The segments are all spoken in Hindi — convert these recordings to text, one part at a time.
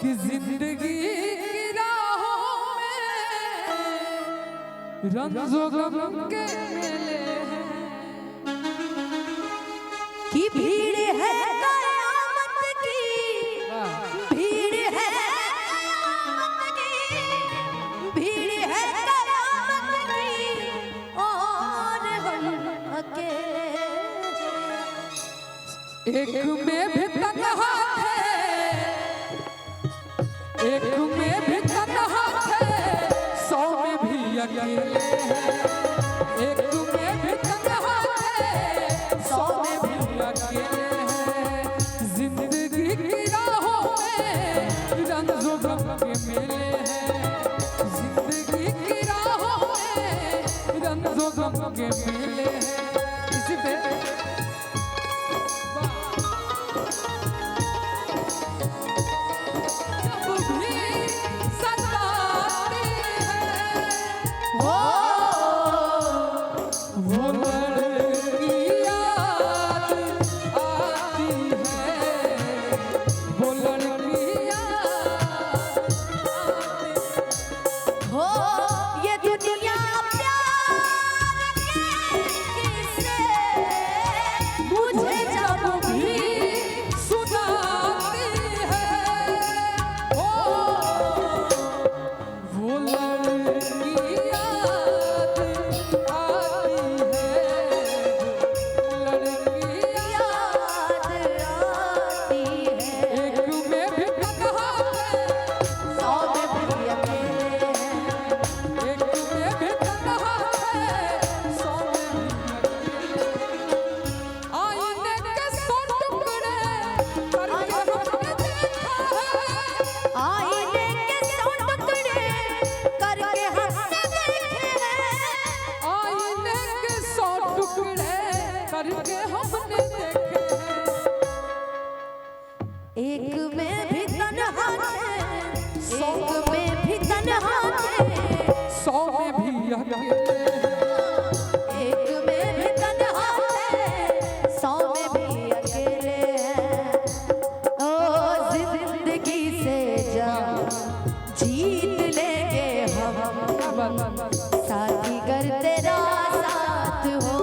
कि जिंदगी की राहों में रंजो गम के मेले हैं कि भीड़ है कयामत की, भीड़ है कयामत की, भीड़ है कयामत की और हम अकेले। एक में भी तन्हा है, एक में भी तन्हा है, 100 में भी अकेले हैं। एक में भी तन्हा है, 100 में भी अकेले हैं। जिंदगी की राहों में रंजो गम के मेले हैं। जिंदगी की राहों में रंजो गम के मेले हैं। इसी पे करके हमने देखे हैं। एक में भी तन्हा है, एक में भी तन्हा है, 100 में भी अकेले हैं। एक में भी तन्हा है, 100 में भी अकेले हैं। ओ जिंदगी से जान जीत लेंगे हम, साथी कर तेरा साथ हो।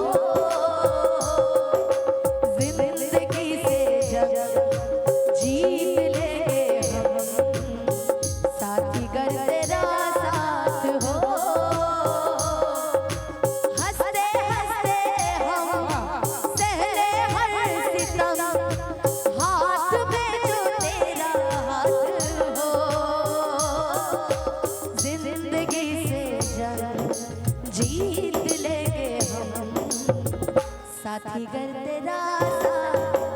जीत लेंगे हम, साथी कर तेरा साथ।